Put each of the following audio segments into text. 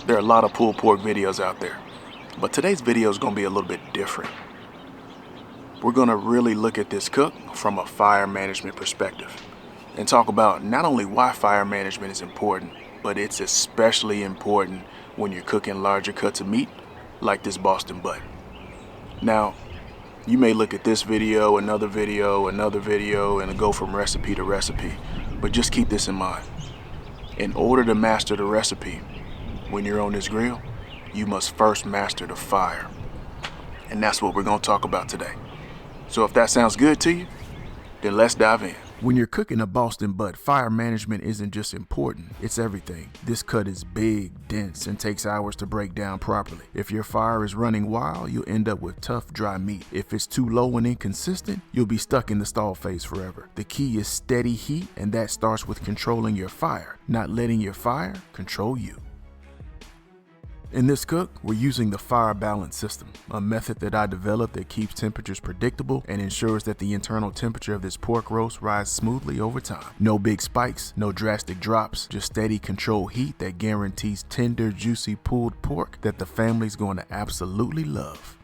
There are a lot of pulled pork videos out there, but today's video is going to be a little bit different. We're going to really look at this cook from a fire management perspective and talk about not only why fire management is important, but it's especially important when you're cooking larger cuts of meat like this Boston butt. Now, you may look at this video, another video, and go from recipe to recipe, but just keep this in mind. In order to master the recipe, when you're on this grill, you must first master the fire. And that's what we're going to talk about today. So if that sounds good to you, then let's dive in. When you're cooking a Boston butt, fire management isn't just important, it's everything. This cut is big, dense, and takes hours to break down properly. If your fire is running wild, you'll end up with tough, dry meat. If it's too low and inconsistent, you'll be stuck in the stall phase forever. The key is steady heat, and that starts with controlling your fire, not letting your fire control you. In this cook, we're using the fire balance system, a method that I developed that keeps temperatures predictable and ensures that the internal temperature of this pork roast rises smoothly over time. No big spikes, no drastic drops, just steady controlled heat that guarantees tender, juicy pulled pork that the family's going to absolutely love.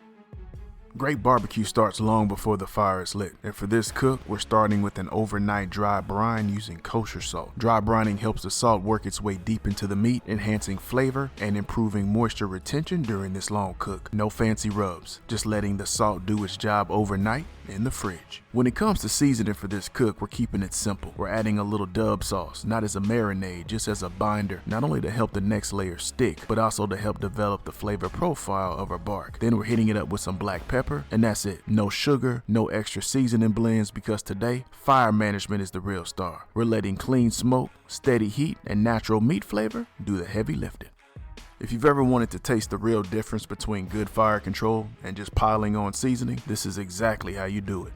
Great barbecue starts long before the fire is lit, and for this cook, we're starting with an overnight dry brine using kosher salt. Dry brining helps the salt work its way deep into the meat, enhancing flavor and improving moisture retention during this long cook. No fancy rubs, just letting the salt do its job overnight in the fridge. When it comes to seasoning for this cook, we're keeping it simple. We're adding a little Dub sauce, not as a marinade, just as a binder, not only to help the next layer stick, but also to help develop the flavor profile of our bark. Then we're hitting it up with some black pepper, and that's it. No sugar, no extra seasoning blends, because today, fire management is the real star. We're letting clean smoke, steady heat, and natural meat flavor do the heavy lifting. If you've ever wanted to taste the real difference between good fire control and just piling on seasoning, this is exactly how you do it.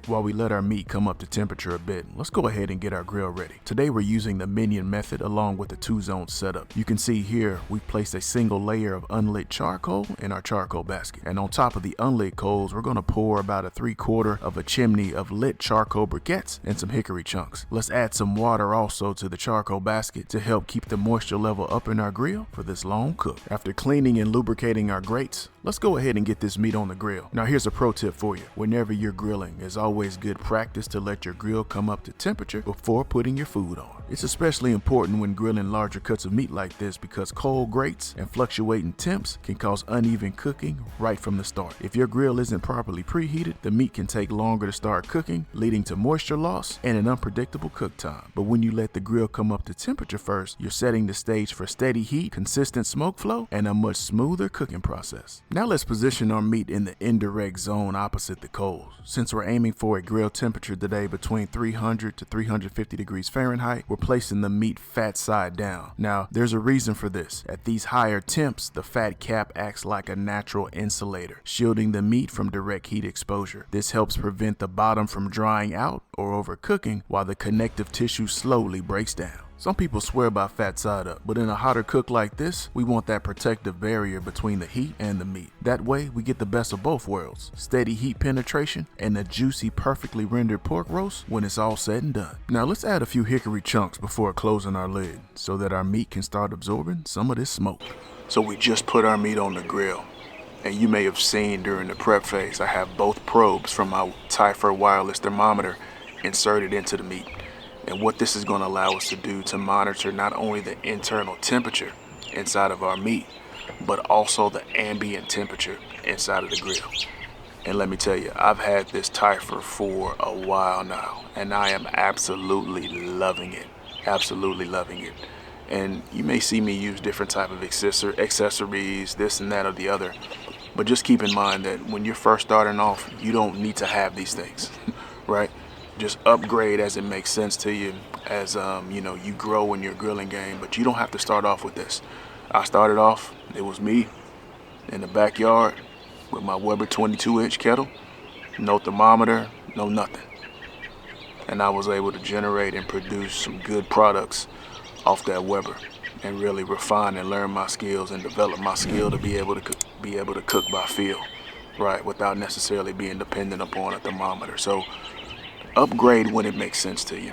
While we let our meat come up to temperature a bit, let's go ahead and get our grill ready. Today we're using the Minion method along with the 2-zone setup. You can see here we've placed a single layer of unlit charcoal in our charcoal basket. And on top of the unlit coals, we're going to pour about a 3/4 of a chimney of lit charcoal briquettes and some hickory chunks. Let's add some water also to the charcoal basket to help keep the moisture level up in our grill for this long cook. After cleaning and lubricating our grates, let's go ahead and get this meat on the grill. Now here's a pro tip for you. Whenever you're grilling, it's always good practice to let your grill come up to temperature before putting your food on. It's especially important when grilling larger cuts of meat like this because cold grates and fluctuating temps can cause uneven cooking right from the start. If your grill isn't properly preheated, the meat can take longer to start cooking, leading to moisture loss and an unpredictable cook time. But when you let the grill come up to temperature first, you're setting the stage for steady heat, consistent smoke flow, and a much smoother cooking process. Now let's position our meat in the indirect zone opposite the coals. Since we're aiming for a grill temperature today between 300 to 350 degrees Fahrenheit, we're placing the meat fat side down. Now, there's a reason for this. At these higher temps, the fat cap acts like a natural insulator, shielding the meat from direct heat exposure. This helps prevent the bottom from drying out or overcooking while the connective tissue slowly breaks down. Some people swear by fat side up, but in a hotter cook like this, we want that protective barrier between the heat and the meat. That way, we get the best of both worlds, steady heat penetration and a juicy, perfectly rendered pork roast when it's all said and done. Now let's add a few hickory chunks before closing our lid so that our meat can start absorbing some of this smoke. So we just put our meat on the grill. And you may have seen during the prep phase, I have both probes from my Typher wireless thermometer inserted into the meat. And what this is going to allow us to do to monitor not only the internal temperature inside of our meat, but also the ambient temperature inside of the grill. And let me tell you, I've had this Typher for a while now, and I am absolutely loving it. Absolutely loving it. And you may see me use different type of accessories, this and that or the other. But just keep in mind that when you're first starting off, you don't need to have these things, right? Just upgrade as it makes sense to you as you grow in your grilling game, but you don't have to start off with this. I started off, it was me in the backyard with my Weber 22-inch kettle, no thermometer, no nothing. And I was able to generate and produce some good products off that Weber and really refine and learn my skills and develop my skill to be able to cook by feel, right, without necessarily being dependent upon a thermometer. So upgrade when it makes sense to you.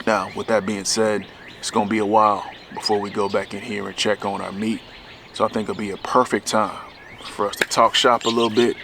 Now, with that being said, it's going to be a while before we go back in here and check on our meat. So I think it'll be a perfect time for us to talk shop a little bit,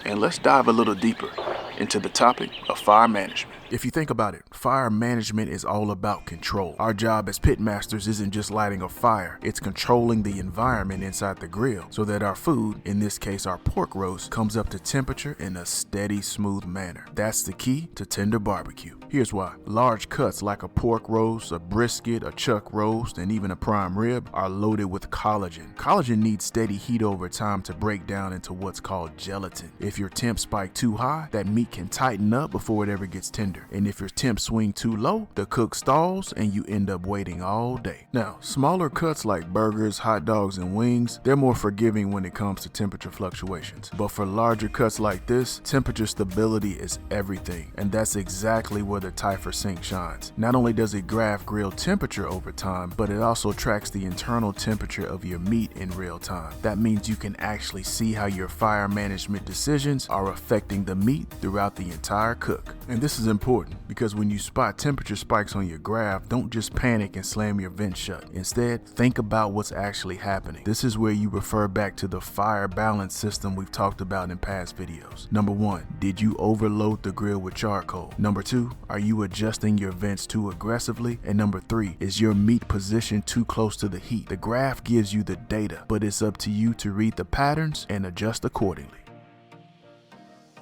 and let's dive a little deeper into the topic of fire management. If you think about it, fire management is all about control. Our job as pit masters isn't just lighting a fire, it's controlling the environment inside the grill so that our food, in this case our pork roast, comes up to temperature in a steady, smooth manner. That's the key to tender barbecue. Here's why. Large cuts like a pork roast, a brisket, a chuck roast, and even a prime rib are loaded with collagen. Collagen needs steady heat over time to break down into what's called gelatin. If your temp spike too high, that meat can tighten up before it ever gets tender. And if your temps swing too low, the cook stalls and you end up waiting all day. Now, smaller cuts like burgers, hot dogs, and wings, they're more forgiving when it comes to temperature fluctuations. But for larger cuts like this, temperature stability is everything. And that's exactly where the Typher Sync shines. Not only does it graph grill temperature over time, but it also tracks the internal temperature of your meat in real time. That means you can actually see how your fire management decisions are affecting the meat throughout the entire cook. And this is important because when you spot temperature spikes on your graph, don't just panic and slam your vent shut. Instead, think about what's actually happening. This is where you refer back to the fire balance system we've talked about in past videos. Number 1, did you overload the grill with charcoal? Number 2, are you adjusting your vents too aggressively? And number 3, is your meat positioned too close to the heat? The graph gives you the data, but it's up to you to read the patterns and adjust accordingly.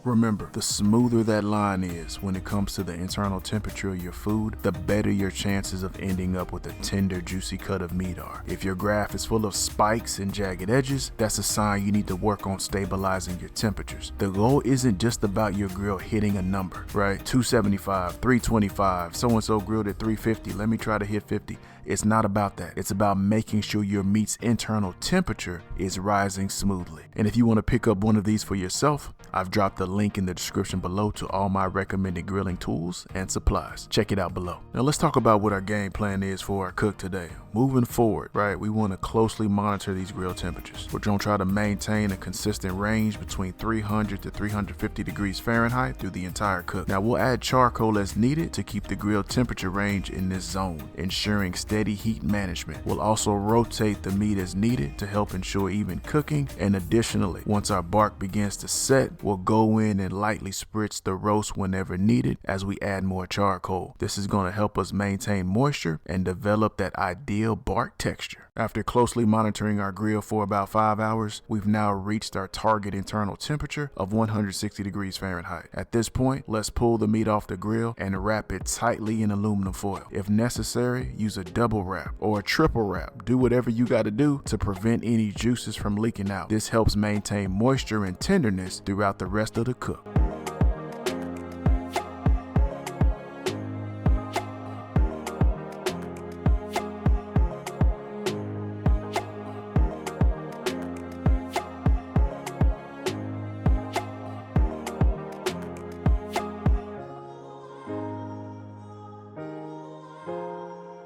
Remember, the smoother that line is when it comes to the internal temperature of your food, the better your chances of ending up with a tender, juicy cut of meat are. If your graph is full of spikes and jagged edges, that's a sign you need to work on stabilizing your temperatures. The goal isn't just about your grill hitting a number, right? 275, 325, so-and-so grilled at 350, let me try to hit 50. It's not about that. It's about making sure your meat's internal temperature is rising smoothly. And if you want to pick up one of these for yourself, I've dropped the link in the description below to all my recommended grilling tools and supplies. Check it out below. Now let's talk about what our game plan is for our cook today. Moving forward, right, we want to closely monitor these grill temperatures. We're going to try to maintain a consistent range between 300 to 350 degrees Fahrenheit through the entire cook. Now we'll add charcoal as needed to keep the grill temperature range in this zone, ensuring steady heat management. We'll also rotate the meat as needed to help ensure even cooking. And additionally, once our bark begins to set, we'll go in and lightly spritz the roast whenever needed as we add more charcoal. This is going to help us maintain moisture and develop that ideal bark texture. After closely monitoring our grill for about 5 hours, we've now reached our target internal temperature of 160 degrees Fahrenheit. At this point, let's pull the meat off the grill and wrap it tightly in aluminum foil. If necessary, use a double wrap or a triple wrap. Do whatever you got to do to prevent any juices from leaking out. This helps maintain moisture and tenderness throughout the rest of the cook.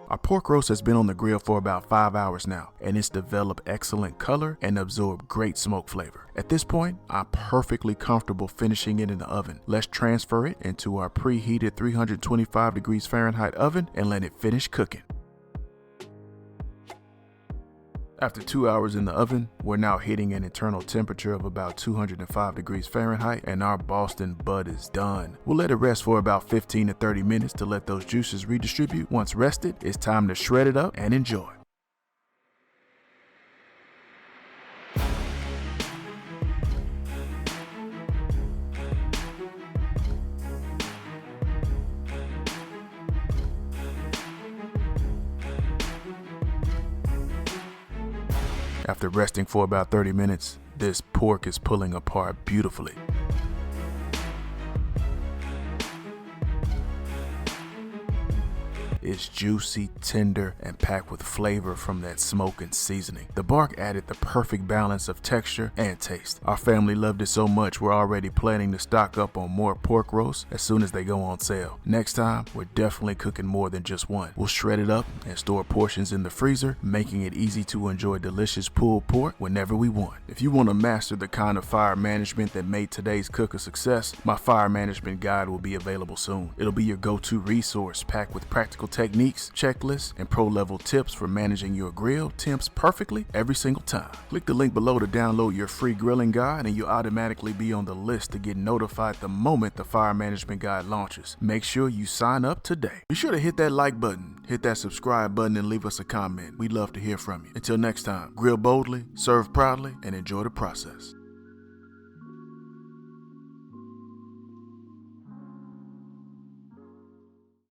Our pork roast has been on the grill for about 5 hours now, and it's developed excellent color and absorbed great smoke flavor. At this point, I'm perfectly comfortable finishing it in the oven. Let's transfer it into our preheated 325 degrees Fahrenheit oven and let it finish cooking. After 2 hours in the oven, we're now hitting an internal temperature of about 205 degrees Fahrenheit, and our Boston butt is done. We'll let it rest for about 15 to 30 minutes to let those juices redistribute. Once rested, it's time to shred it up and enjoy. After resting for about 30 minutes, this pork is pulling apart beautifully. It's juicy, tender, and packed with flavor from that smoke and seasoning. The bark added the perfect balance of texture and taste. Our family loved it so much we're already planning to stock up on more pork roasts as soon as they go on sale. Next time, we're definitely cooking more than just one. We'll shred it up and store portions in the freezer, making it easy to enjoy delicious pulled pork whenever we want. If you want to master the kind of fire management that made today's cook a success, my fire management guide will be available soon. It'll be your go-to resource packed with practical tips techniques, checklists, and pro-level tips for managing your grill temps perfectly every single time. Click the link below to download your free grilling guide, and you'll automatically be on the list to get notified the moment the Fire Management Guide launches. Make sure you sign up today. Be sure to hit that like button, hit that subscribe button, and leave us a comment. We'd love to hear from you. Until next time, grill boldly, serve proudly, and enjoy the process.